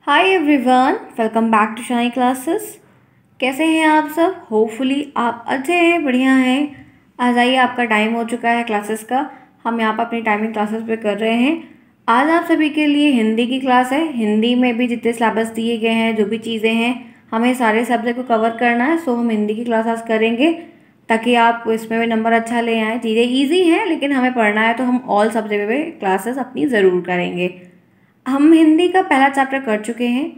Hi everyone, welcome back to Shani classes. कैसे हैं आप सब? होपफुली आप अच्छे हैं, बढ़िया हैं। आज आइए, आपका टाइम हो चुका है क्लासेस का। हम यहाँ पर अपनी टाइमिंग क्लासेस पे कर रहे हैं। आज आप सभी के लिए हिंदी की क्लास है। हिंदी में भी जितने सिलेबस दिए गए हैं, जो भी चीज़ें हैं, हमें सारे सब्जेक्ट को कवर करना है। सो हम हिंदी की क्लास आज करेंगे ताकि आप इसमें भी नंबर अच्छा ले आएँ। चीज़ें ईजी हैं, लेकिन हमें पढ़ना है, तो हम ऑल सब्जेक्ट पे क्लासेस अपनी ज़रूर करेंगे। हम हिंदी का पहला चैप्टर कर चुके हैं,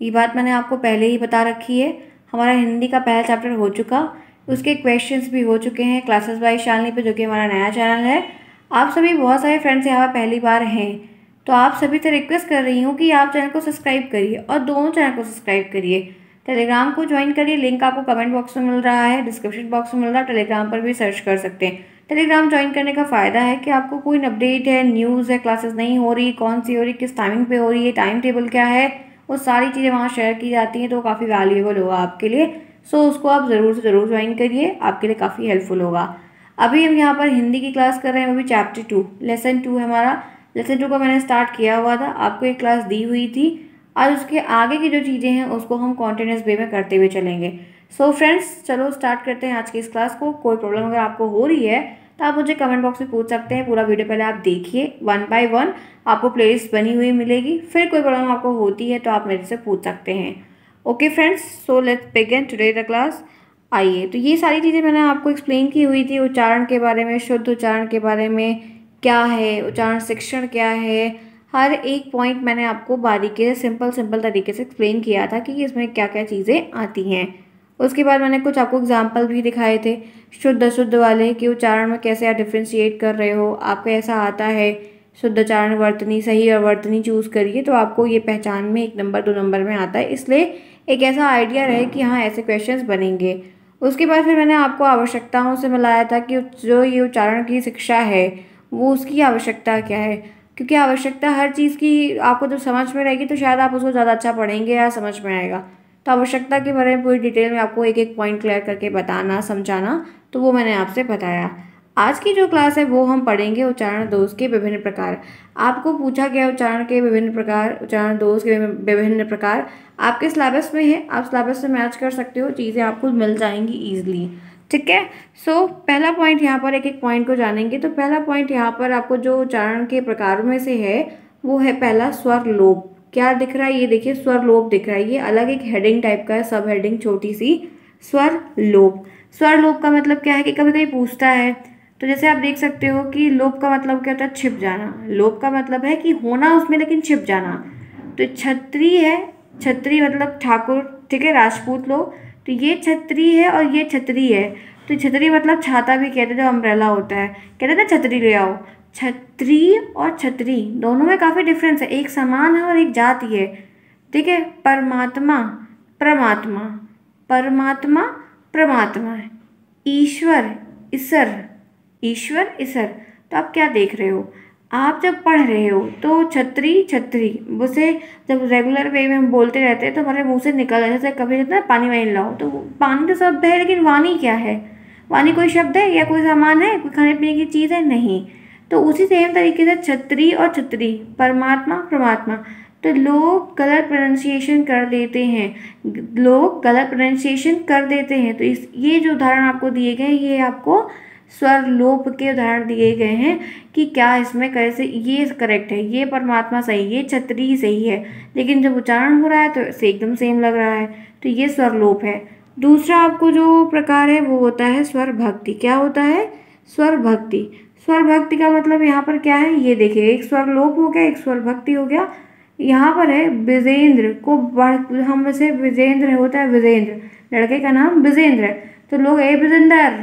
ये बात मैंने आपको पहले ही बता रखी है। हमारा हिंदी का पहला चैप्टर हो चुका, उसके क्वेश्चंस भी हो चुके हैं क्लासेस बाय शालिनी पे, जो कि हमारा नया चैनल है। आप सभी बहुत सारे फ्रेंड्स यहाँ पर पहली बार हैं, तो आप सभी से रिक्वेस्ट कर रही हूँ कि आप चैनल को सब्सक्राइब करिए और दोनों चैनल को सब्सक्राइब करिए। टेलीग्राम को ज्वाइन करिए, लिंक आपको कमेंट बॉक्स में मिल रहा है, डिस्क्रिप्शन बॉक्स में मिल रहा है। टेलीग्राम पर भी सर्च कर सकते हैं। टेलीग्राम ज्वाइन करने का फ़ायदा है कि आपको कोई अपडेट है, न्यूज़ है, क्लासेस नहीं हो रही, कौन सी हो रही, किस टाइमिंग पे हो रही है, टाइम टेबल क्या है, वो सारी चीज़ें वहाँ शेयर की जाती हैं, तो काफ़ी वैल्यूएबल होगा आपके लिए। सो उसको आप ज़रूर से ज़रूर ज्वाइन करिए, आपके लिए काफ़ी हेल्पफुल होगा। अभी हम यहाँ पर हिंदी की क्लास कर रहे हैं, वो भी चैप्टर 2, लेसन 2 है हमारा। लेसन 2 का मैंने स्टार्ट किया हुआ था, आपको एक क्लास दी हुई थी। आज उसके आगे की जो चीज़ें हैं उसको हम कॉन्टिन्यूस वे में करते हुए चलेंगे। सो फ्रेंड्स, चलो स्टार्ट करते हैं आज की इस क्लास को। कोई प्रॉब्लम अगर आपको हो रही है तो आप मुझे कमेंट बॉक्स में पूछ सकते हैं। पूरा वीडियो पहले आप देखिए, 1 बाय 1 आपको प्लेलिस्ट बनी हुई मिलेगी। फिर कोई प्रॉब्लम आपको होती है तो आप मेरे से पूछ सकते हैं। Okay friends, so let's begin today the class. आइए, तो ये सारी चीज़ें मैंने आपको एक्सप्लेन की हुई थी, उच्चारण के बारे में, शुद्ध उच्चारण के बारे में, क्या है उच्चारण शिक्षण, क्या है, हर एक पॉइंट मैंने आपको बारीकी से सिंपल तरीके से एक्सप्लेन किया था कि इसमें क्या क्या चीज़ें आती हैं। उसके बाद मैंने कुछ आपको एग्जाम्पल भी दिखाए थे शुद्ध अशुद्ध वाले, कि उच्चारण में कैसे आप डिफ्रेंशिएट कर रहे हो। आपको ऐसा आता है शुद्ध उच्चारण वर्तनी, सही और वर्तनी चूज़ करिए, तो आपको ये पहचान में 1 नंबर 2 नंबर में आता है। इसलिए एक ऐसा आइडिया रहे कि हाँ, ऐसे क्वेश्चंस बनेंगे। उसके बाद फिर मैंने आपको आवश्यकताओं से मिलाया था कि जो ये उच्चारण की शिक्षा है वो उसकी आवश्यकता क्या है, क्योंकि आवश्यकता हर चीज़ की आपको जब समझ में रहेगी तो शायद आप उसको ज़्यादा अच्छा पढ़ेंगे या समझ में आएगा। तो आवश्यकता के बारे में पूरी डिटेल में आपको एक एक पॉइंट क्लियर करके बताना, समझाना, तो वो मैंने आपसे बताया। आज की जो क्लास है वो हम पढ़ेंगे उच्चारण दोष के विभिन्न प्रकार। आपको पूछा गया उच्चारण के विभिन्न प्रकार, उच्चारण दोष के विभिन्न प्रकार आपके सिलेबस में है, आप सिलेबस से मैच कर सकते हो, चीज़ें आपको मिल जाएंगी ईजिली। ठीक है। सो पहला पॉइंट यहाँ पर एक एक पॉइंट को जानेंगे। तो पहला पॉइंट यहाँ पर आपको जो उच्चारण के प्रकारों में से है वो है पहला स्वर लोप। क्या दिख रहा है? ये देखिए, स्वर लोप दिख रहा है। ये अलग एक हेडिंग टाइप का है, सब हेडिंग छोटी सी, स्वर लोप। स्वर लोप का मतलब क्या है कि कभी कभी पूछता है, तो जैसे आप देख सकते हो कि लोप का मतलब क्या होता है? छिप जाना। लोप का मतलब है कि होना उसमें लेकिन छिप जाना। तो छत्री है, छत्री मतलब ठाकुर, ठीक है, राजपूत लोग। तो ये छत्री है और ये छतरी है। तो छतरी मतलब छाता भी कहते हैं, जो अम्ब्रेला होता है, कहते हैं ना छतरी ले आओ। छत्री और छतरी दोनों में काफ़ी डिफरेंस है, एक समान है और एक जाति है। ठीक है। परमात्मा, परमात्मा, परमात्मा, परमात्मा, ईश्वर, ईश्वर, ईश्वर, ईश्वर। तो आप क्या देख रहे हो? आप जब पढ़ रहे हो तो छतरी छतरी उसे जब रेगुलर वे में हम बोलते रहते हैं तो हमारे मुंह से निकल जाए। जैसे कभी कहते हैं पानी वानी लाओ, तो पानी तो शब्द है, लेकिन वाणी क्या है? वाणी कोई शब्द है या कोई सामान है, कोई खाने पीने की चीज़ है? नहीं। तो उसी सेम तरीके से छतरी और छतरी, परमात्मा, परमात्मा। तो लोग गलत प्रोनाउंसिएशन कर देते हैं, लोग गलत प्रोनाउंसिएशन कर देते हैं। तो इस ये जो उदाहरण आपको दिए गए, ये आपको स्वर लोप के उदाहरण दिए गए हैं कि क्या इसमें कैसे ये करेक्ट है, ये परमात्मा सही, ये छतरी सही है, लेकिन जब उच्चारण हो रहा है तो इसे एकदम सेम लग रहा है। तो ये स्वर लोप है। दूसरा आपको जो प्रकार है वो होता है स्वर भक्ति। क्या होता है? स्वर भक्ति। स्वर भक्ति का मतलब यहाँ पर क्या है? ये देखिए, एक स्वर लोप हो गया, एक स्वर भक्ति हो गया। यहाँ पर है विजेंद्र को बढ़, हम वैसे विजेंद्र होता है, विजेंद्र लड़के का नाम विजेंद्र है, तो लोग ए विजेंदर,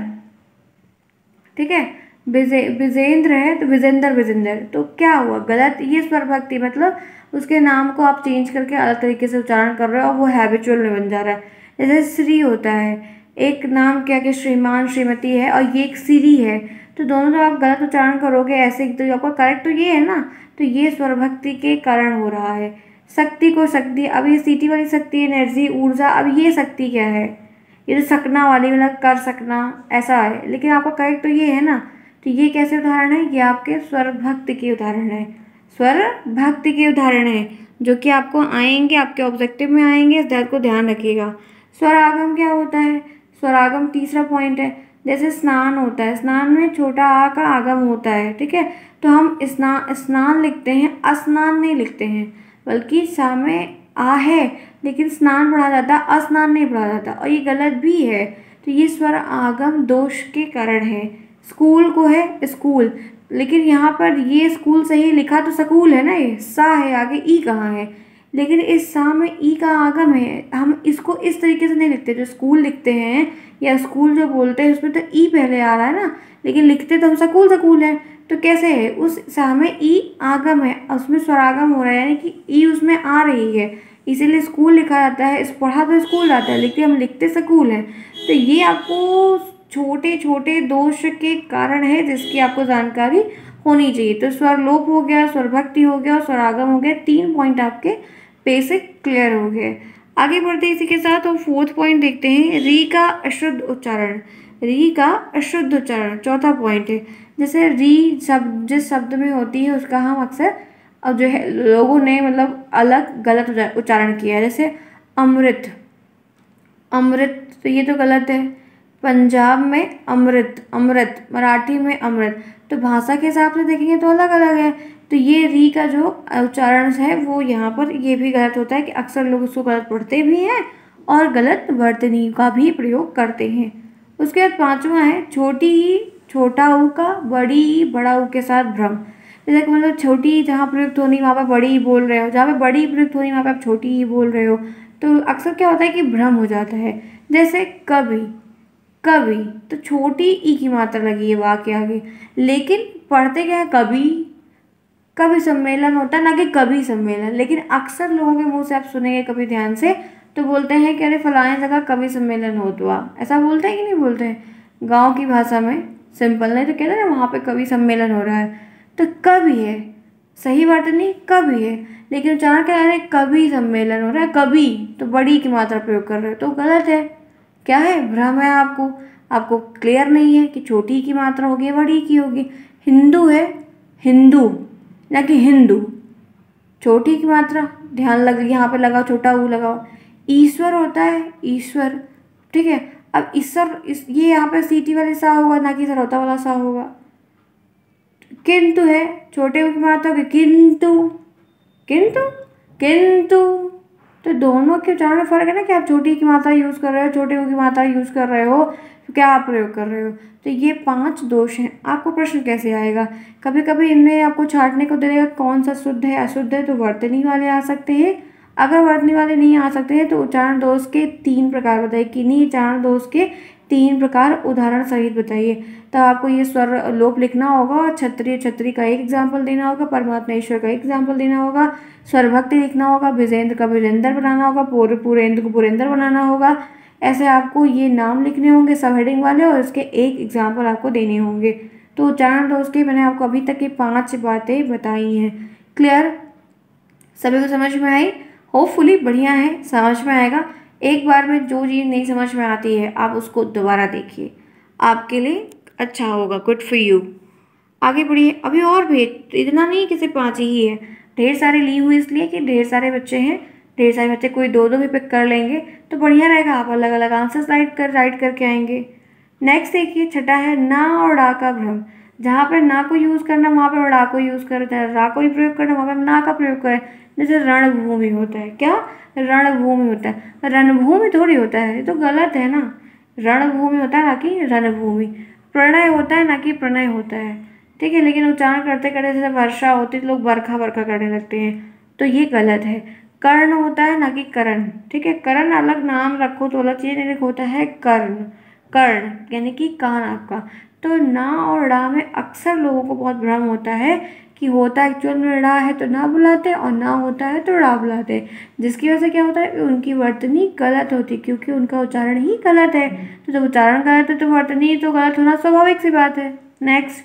ठीक है, विजेंद्र है तो विजेंदर, विजेंदर। तो क्या हुआ? गलत। ये स्वर भक्ति मतलब उसके नाम को आप चेंज करके अलग तरीके से उच्चारण कर रहे हो और वो हैबिचुअल में बन जा रहा है। जैसे श्री होता है, एक नाम क्या कि श्रीमान श्रीमती है, और ये एक सिरी है, तो दोनों जब आप गलत उच्चारण करोगे ऐसे, तो आपका करेक्ट तो ये है ना। तो ये स्वर भक्ति के कारण हो रहा है। शक्ति को शक्ति, अब ये सीटी वाली शक्ति, एनर्जी, ऊर्जा, अब ये शक्ति क्या है? ये जो सकना वाली मतलब कर सकना, ऐसा है, लेकिन आपका करेक्ट तो ये है ना। तो ये कैसे उदाहरण है? ये आपके स्वर भक्ति के उदाहरण है। स्वर भक्ति के उदाहरण हैं जो कि आपको आएंगे, आपके ऑब्जेक्टिव में आएंगे, इस बात को ध्यान रखिएगा। स्वरागम क्या होता है? स्वरागम तीसरा पॉइंट है। जैसे स्नान होता है, स्नान में छोटा आ का आगम होता है, ठीक है। तो हम स्नान लिखते हैं, स्नान नहीं लिखते हैं, बल्कि सा में आ है लेकिन स्नान पढ़ा जाता, स्नान नहीं पढ़ा जाता, और ये गलत भी है। तो ये स्वर आगम दोष के कारण है। स्कूल को है स्कूल, लेकिन यहाँ पर ये स्कूल सही लिखा तो स्कूल है ना, ये सा है, आगे ई कहाँ है, लेकिन इस सा में ई का आगम है। हम इसको इस तरीके से नहीं लिखते, जो स्कूल लिखते हैं या स्कूल जो बोलते हैं उसमें तो ई पहले आ रहा है ना, लेकिन लिखते तो हम स्कूल स्कूल है। तो कैसे है? उस सा में ई आगम है, उसमें स्वरागम हो रहा है, यानी कि ई उसमें आ रही है, इसीलिए स्कूल लिखा जाता है। इस पढ़ा तो स्कूल जाता है, लेकिन हम लिखते स्कूल हैं। तो ये आपको छोटे छोटे दोष के कारण है जिसकी आपको जानकारी होनी चाहिए। तो स्वर लोप हो गया, स्वर भक्ति हो गया और स्वरागम हो गया, 3 पॉइंट आपके बेसिक क्लियर हो गए। आगे बढ़ते इसी के साथ और 4th पॉइंट देखते हैं, री का अशुद्ध उच्चारण। री का अशुद्ध उच्चारण 4था पॉइंट है। जैसे री शब्द जिस शब्द में होती है उसका हम अक्सर अब जो है लोगों ने मतलब अलग गलत उच्चारण किया है। जैसे अमृत, अमृत तो ये तो गलत है। पंजाब में अमृत, अमृत मराठी में अमृत, तो भाषा के हिसाब से देखेंगे तो अलग अलग है। तो ये री का जो उच्चारण है वो यहाँ पर ये भी गलत होता है कि अक्सर लोग उसको गलत पढ़ते भी हैं और गलत वर्तनी का भी प्रयोग करते हैं। उसके बाद 5वां है, छोटी ई छोटा ऊ का बड़ी ई बड़ा ऊ के साथ भ्रम। जैसे कि मतलब छोटी जहाँ प्रयुक्त होनी वहाँ पर बड़ी ही बोल रहे हो, जहाँ पे बड़ी प्रयुक्त होनी वहाँ पे आप छोटी ही बोल रहे हो, तो अक्सर क्या होता है कि भ्रम हो जाता है। जैसे कभी, कभी तो छोटी ई की मात्रा लगी है वाह के आगे, लेकिन पढ़ते क्या है कभी, कभी सम्मेलन होता है ना कि कभी सम्मेलन। लेकिन अक्सर लोगों के मुंह से आप सुनेंगे कभी ध्यान से तो बोलते हैं कि अरे फलाने जगह कभी सम्मेलन हो तो ऐसा बोलते हैं कि नहीं बोलते हैं? गाँव की भाषा में सिंपल नहीं तो कहते हैं ना वहाँ पे कभी सम्मेलन हो रहा है, तो कभी है सही बात नहीं, कभी है, लेकिन उच्चारण क्या है कभी सम्मेलन हो रहा है, कभी तो बड़ी की मात्रा प्रयोग कर रहे हो तो गलत है। क्या है? भ्रम है आपको, आपको क्लियर नहीं है कि छोटी की मात्रा होगी बड़ी की होगी। हिंदू है हिंदू ना कि हिंदू, छोटी की मात्रा ध्यान लग यहाँ पे लगाओ, छोटा ऊ लगाओ। ईश्वर होता है ईश्वर, ठीक है। अब ईश्वर ये यहाँ पे सीटी वाले सा होगा ना कि सरौता वाला सा होगा। किंतु है छोटे ऊ की मात्रा होगी किंतु, किंतु, किंतु, तो दोनों के उच्चारण में फर्क है ना कि आप छोटी की मात्रा यूज़ कर रहे हो, छोटे ऊ की मात्रा यूज़ कर रहे हो, तो क्या आप प्रयोग कर रहे हो। तो ये 5 दोष हैं। आपको प्रश्न कैसे आएगा? कभी कभी इनमें आपको छांटने को दे देगा कौन सा शुद्ध है अशुद्ध है, तो वर्तनी वाले आ सकते हैं। अगर वर्तनी वाले नहीं आ सकते हैं तो उच्चारण दोष के 3 प्रकार बताइए, किन्हीं उच्चारण दोष के 3 प्रकार उदाहरण सहित बताइए। तब आपको ये स्वर लोप लिखना होगा और क्षत्रिय छत्री का एक एग्जाम्पल देना होगा, परमात्मा ईश्वर का एक एग्जाम्पल देना होगा, स्वरभक्ति लिखना होगा, विजेंद्र का विजेंद्र बनाना होगा, पुरेंद्र को पुरेंद्र बनाना होगा। ऐसे आपको ये नाम लिखने होंगे सब हेडिंग वाले और इसके एक एग्जाम्पल आपको देने होंगे। तो उच्चारण दोष के मैंने आपको अभी तक की 5 बातें बताई हैं। क्लियर? सभी को समझ में आई? होपफुली बढ़िया है, समझ में आएगा। एक बार में जो चीज़ नहीं समझ में आती है आप उसको दोबारा देखिए, आपके लिए अच्छा होगा। Good for you. आगे बढ़िए। अभी और भी इतना नहीं कि सिर्फ 5 ही है, ढेर सारे ली हुई इसलिए कि ढेर सारे बच्चे हैं, ढेर सारे बच्चे कोई 2-2 भी पिक कर लेंगे तो बढ़िया रहेगा, आप अलग अलग आंसर्स राइट करके आएंगे। नेक्स्ट देखिए, छठा है ना और डा का भ्रम। जहाँ पर ना को यूज़ करना वहाँ पर डा को यूज़ करें, रा को ही प्रयोग करना वहाँ पर ना का प्रयोग करें। जैसे रणभूमि होता है, क्या रणभूमि होता है, रणभूमि थोड़ी होता है, ये तो गलत है ना। रणभूमि होता है ना कि रणभूमि। प्रणय होता है ना कि प्रणय होता है, ठीक है। लेकिन उच्चारण करते करते जैसे वर्षा होती है तो लोग बरखा बरखा करने लगते हैं, तो ये गलत है। कर्ण होता है ना कि करण, ठीक है। करण अलग नाम रखो तो अलग चीज़, नहीं होता है कर्ण, कर्ण यानी कि कान आपका। तो ना और डा में अक्सर लोगों को बहुत भ्रम होता है कि होता एक्चुअल में डा है तो ना बुलाते और ना होता है तो डा बुलाते, जिसकी वजह से क्या होता है उनकी वर्तनी गलत होती क्योंकि उनका उच्चारण ही गलत है। तो जब उच्चारण गलत है तो वर्तनी तो गलत होना स्वाभाविक सी बात है। नेक्स्ट,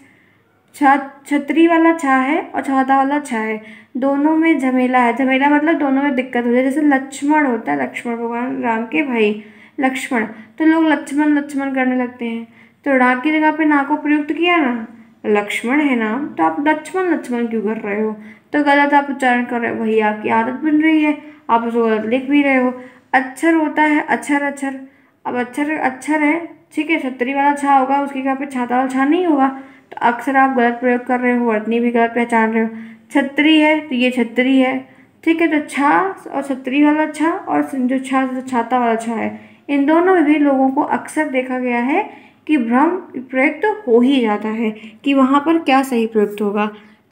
छतरी वाला छा है और छाता वाला छा है, दोनों में झमेला है। झमेला मतलब दोनों में दिक्कत हो जाए। जैसे लक्ष्मण होता है, लक्ष्मण भगवान राम के भाई लक्ष्मण, तो लोग लक्ष्मण लक्ष्मण करने लगते हैं, तो डा की जगह पे ना को प्रयुक्त किया ना, लक्ष्मण है नाम तो आप लक्ष्मण लक्ष्मण क्यों कर रहे हो। तो गलत आप उच्चारण कर रहे हो, वही आपकी आदत बन रही है, आप उसको गलत लिख भी रहे हो। अक्षर होता है अक्षर अक्षर, अब अक्षर अक्षर है, ठीक है, छतरी वाला छा होगा, उसकी जगह पे छाता वाला छा नहीं होगा, तो अक्सर आप गलत प्रयोग कर रहे हो, वर्तनी भी गलत पहचान रहे हो। छतरी है तो ये छतरी है, ठीक है, तो छा और छतरी वाला छा और जो छा छाता वाला छा है, इन दोनों में भी लोगों को अक्सर देखा गया है कि भ्रम प्रयुक्त हो ही जाता है कि वहाँ पर क्या सही प्रयुक्त होगा।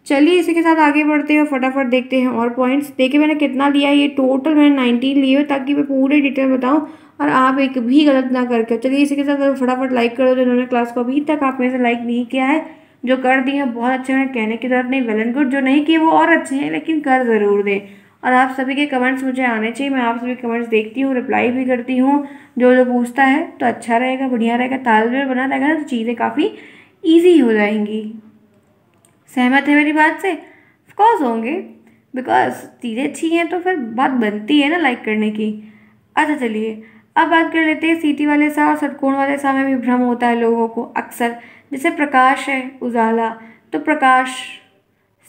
चलिए इसी के साथ आगे बढ़ते हैं और फटाफट देखते हैं और पॉइंट्स। देखिए मैंने कितना लिया है, ये टोटल मैंने 19 लिए हुए ताकि मैं पूरे डिटेल बताऊँ और आप एक भी गलत ना करके। चलिए इसी के साथ फटाफट लाइक कर दो जिन्होंने क्लास को अभी तक आप मेरे से लाइक नहीं किया है। जो कर दिए हैं बहुत अच्छे हैं, कहने की जरूरत नहीं, वेल एंड गुड। जो नहीं किए वो और अच्छे हैं लेकिन कर ज़रूर दें। और आप सभी के कमेंट्स मुझे आने चाहिए, मैं आप सभी कमेंट्स देखती हूँ, रिप्लाई भी करती हूँ। जो जो पूछता है तो अच्छा रहेगा, बढ़िया रहेगा, तालमेल बना रहेगा ना, तो चीज़ें काफ़ी ईजी हो जाएंगी। सहमत है मेरी बात से? ऑफकोर्स होंगे, बिकॉज चीज़ें अच्छी हैं तो फिर बात बनती है ना लाइक करने की। अच्छा चलिए अब बात कर लेते हैं सीटी वाले सा और षटकोण वाले सा में भी भ्रम होता है लोगों को अक्सर। जैसे प्रकाश है उजाला, तो प्रकाश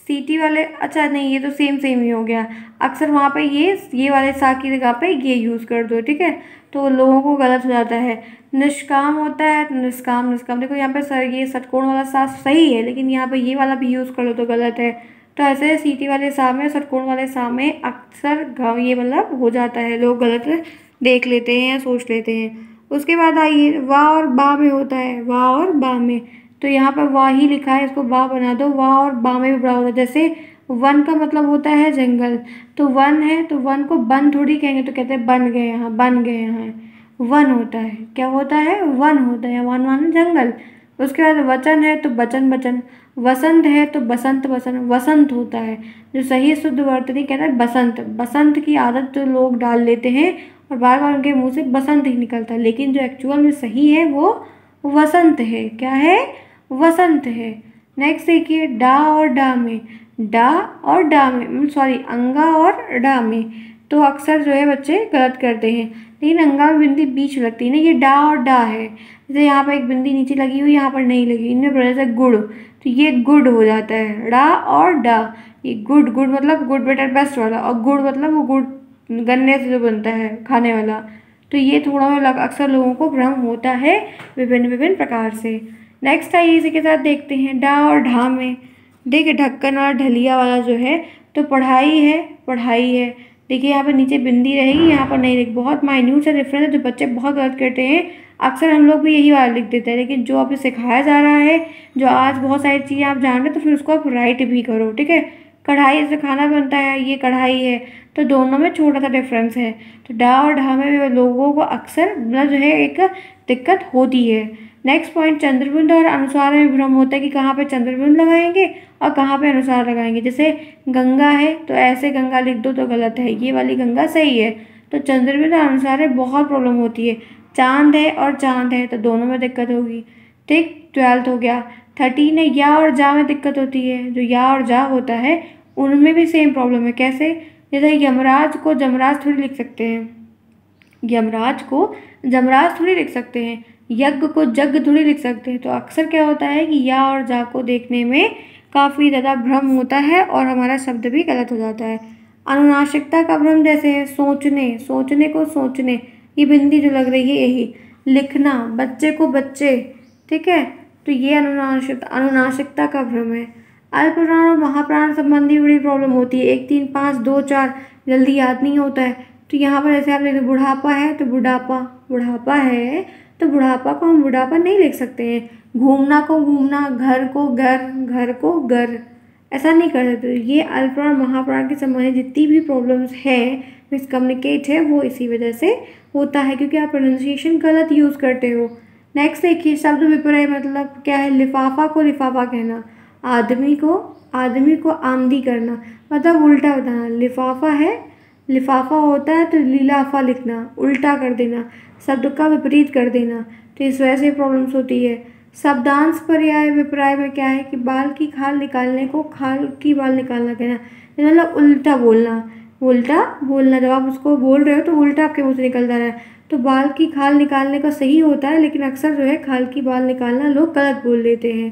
सीटी वाले, अच्छा नहीं ये तो सेम सेम ही हो गया। अक्सर वहाँ पे ये वाले सा की जगह पे ये यूज़ कर दो, ठीक है, तो लोगों को गलत हो जाता है। निष्काम होता है तो निष्काम निष्काम, देखो यहाँ पे सर ये षटकोण वाला सा सही है लेकिन यहाँ पे ये वाला भी यूज़ कर लो तो गलत है। तो ऐसे सीटी वाले सा में षटकोण वाले सा में अक्सर ये मतलब हो जाता है, लोग गलत देख लेते हैं या सोच लेते हैं। उसके बाद आइए वाह और बा में होता है, वाह और बा में, तो यहाँ पर वाह ही लिखा है, इसको बा बना दो, वाह और बा में भी बड़ा होता है। जैसे वन का मतलब होता है जंगल, तो वन है तो वन को बन थोड़ी कहेंगे, तो कहते हैं बन गए यहाँ, बन गए यहाँ। वन होता है, क्या होता है, वन होता है, वन वन जंगल। उसके बाद वचन है तो बचन बचन, वसंत है तो बसंत बसंत, वसंत होता है। जो सही शुद्ध वर्तनी कहता है बसंत, बसंत की आदत जो लोग डाल लेते हैं और बार बार उनके मुंह से बसंत ही निकलता है, लेकिन जो एक्चुअल में सही है वो वसंत है। क्या है, वसंत है। नेक्स्ट देखिए डा और डा में, डा और डा में सॉरी अंगा और डा में, तो अक्सर जो है बच्चे गलत करते हैं, लेकिन अंगा में बिंदी बीच लगती है ना, ये डा और डा है। जैसे यहाँ पर एक बिंदी नीचे लगी हुई, यहाँ पर नहीं लगी, इनमें बड़ा सा गुड़, तो ये गुड हो जाता है, डा और डा। ये गुड, गुड मतलब गुड बेटर बेस्ट वाला, और गुड़ मतलब वो गुड़ गन्ने से जो बनता है खाने वाला। तो ये थोड़ा अक्सर लोगों को भ्रम होता है विभिन्न विभिन्न प्रकार से। नेक्स्ट आइए इसी के साथ देखते हैं डा और ढा में। देखिए ढक्कन और ढलिया वाला जो है, तो पढ़ाई है, पढ़ाई है। देखिए यहाँ पर नीचे बिंदी रहेगी, यहाँ पर नहीं रहेगी, बहुत माइन्यूट सा डिफरेंस है जो बच्चे बहुत गलत करते हैं। अक्सर हम लोग भी यही वाला लिख देते हैं, लेकिन जो अभी सिखाया जा रहा है, जो आज बहुत सारी चीज़ें आप जान रहे हैं, तो फिर उसको आप राइट भी करो, ठीक है। कढ़ाई से खाना बनता है, ये कढ़ाई है, तो दोनों में छोटा सा डिफरेंस है। तो डा और ढा में लोगों को अक्सर मतलब जो है एक दिक्कत होती है। नेक्स्ट पॉइंट चंद्रबिंद और अनुसार में भ्रम होता है कि कहाँ पे चंद्रबिंद लगाएंगे और कहाँ पे अनुसार लगाएंगे। जैसे गंगा है तो ऐसे गंगा लिख दो तो गलत है, ये वाली गंगा सही है। तो चंद्रबिंद और अनुसार में बहुत प्रॉब्लम होती है। चांद है और चांद है तो दोनों में दिक्कत होगी, ठीक। 12th हो गया। 13 है या और जा में दिक्कत होती है, जो या और जा होता है उनमें भी सेम प्रॉब्लम है। कैसे, जैसे यमराज को जमराज थोड़ी लिख सकते हैं, यमराज को जमराज थोड़ी लिख सकते हैं, यज्ञ को जग थोड़ी लिख सकते हैं। तो अक्सर क्या होता है कि या और जा को देखने में काफ़ी ज़्यादा भ्रम होता है और हमारा शब्द भी गलत हो जाता है। अनुनासिकता का भ्रम जैसे है सोचने, सोचने को सोचने, ये बिंदी जो लग रही है यही। लिखना, बच्चे को बच्चे, ठीक है, तो ये अनुनासिकता का भ्रम है। अल्पप्राण और महाप्राण संबंधी बड़ी प्रॉब्लम होती है। 1 3 5 2 4 जल्दी याद नहीं होता है। तो यहाँ पर जैसे आप देखिए बुढ़ापा है तो बुढ़ापा, बुढ़ापा है तो बुढ़ापा को हम बुढ़ापा नहीं लिख सकते हैं। घूमना को घूमना, घर को घर, घर को घर, ऐसा नहीं कर सकते। ये अल्पप्राण महाप्राण के संबंधी जितनी भी प्रॉब्लम्स हैं, मिसकम्युनिकेट है, वो इसी वजह से होता है क्योंकि आप प्रोनाउंसिएशन गलत यूज़ करते हो। नेक्स्ट देखिए शब्द विपर्य मतलब क्या है, लिफाफा को लिफाफा कहना, आदमी को आमदी करना, मतलब उल्टा बताना। लिफाफा है, लिफाफा होता है तो लिलाफा लिखना, उल्टा कर देना, शब्द का विपरीत कर देना, तो इस वजह से प्रॉब्लम्स होती है। शब्दांश पर्याय विपर्य में क्या है कि बाल की खाल निकालने को खाल की बाल निकालना कहना, मतलब उल्टा बोलना, उल्टा बोलना। जब आप उसको बोल रहे हो तो उल्टा आपके मुँह से निकलता रहा है, तो बाल की खाल निकालने का सही होता है, लेकिन अक्सर जो है खाल की बाल निकालना लोग गलत बोल देते हैं।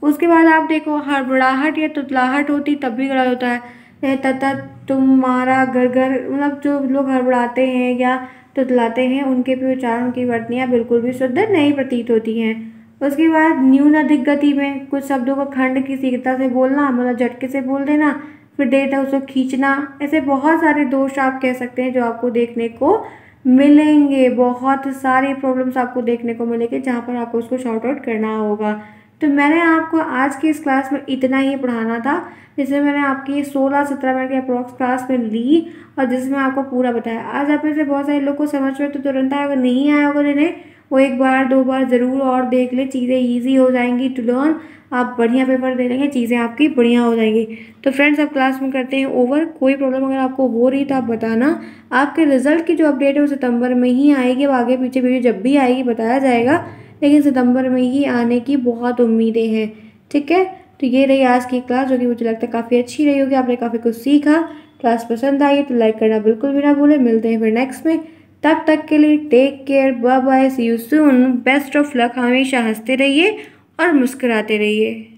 उसके बाद आप देखो हड़बड़ाहट या तुतलाहट होती तब भी गलत होता है। तथा तुम्हारा घर घर, मतलब जो लोग हड़बड़ाते हैं या तुतलाते हैं उनके भी उच्चारण की वर्तनियाँ बिल्कुल भी शुद्ध नहीं प्रतीत होती हैं। उसके बाद न्यून अधिक गति में कुछ शब्दों को खंड की शीघ्रता से बोलना, मतलब झटके से बोल देना, फिर देर उसको खींचना, ऐसे बहुत सारे दोष आप कह सकते हैं जो आपको देखने को मिलेंगे। बहुत सारी प्रॉब्लम्स आपको देखने को मिलेंगे जहाँ पर आपको उसको शॉर्ट आउट करना होगा। तो मैंने आपको आज की इस क्लास में इतना ही पढ़ाना था, जिसमें मैंने आपकी 16-17 मिनट की अप्रॉक्स क्लास में ली और जिसमें आपको पूरा बताया। आज आप में से बहुत सारे लोग को समझ में तो तुरंत आया होगा, नहीं आया होगा जिन्हें, वो एक बार 2 बार ज़रूर और देख ले, चीज़ें ईजी हो जाएंगी टू लर्न। आप बढ़िया पेपर दे लेंगे, चीज़ें आपकी बढ़िया हो जाएंगी। तो फ्रेंड्स, अब क्लास में करते हैं ओवर। कोई प्रॉब्लम अगर आपको हो रही तो आप बताना। आपके रिजल्ट की जो अपडेट है वो सितंबर में ही आएगी। अब आगे पीछे वीडियो जब भी आएगी बताया जाएगा, लेकिन सितंबर में ही आने की बहुत उम्मीदें हैं। ठीक है, तो ये रही आज की क्लास, जो कि मुझे लगता है काफ़ी अच्छी रही होगी। आपने काफ़ी कुछ सीखा। क्लास पसंद आई तो लाइक करना बिल्कुल भी ना भूलें। मिलते हैं फिर नेक्स्ट में, तब तक के लिए take care, bye bye, see you soon, best of luck. हमेशा हंसते रहिए और मुस्कुराते रहिए।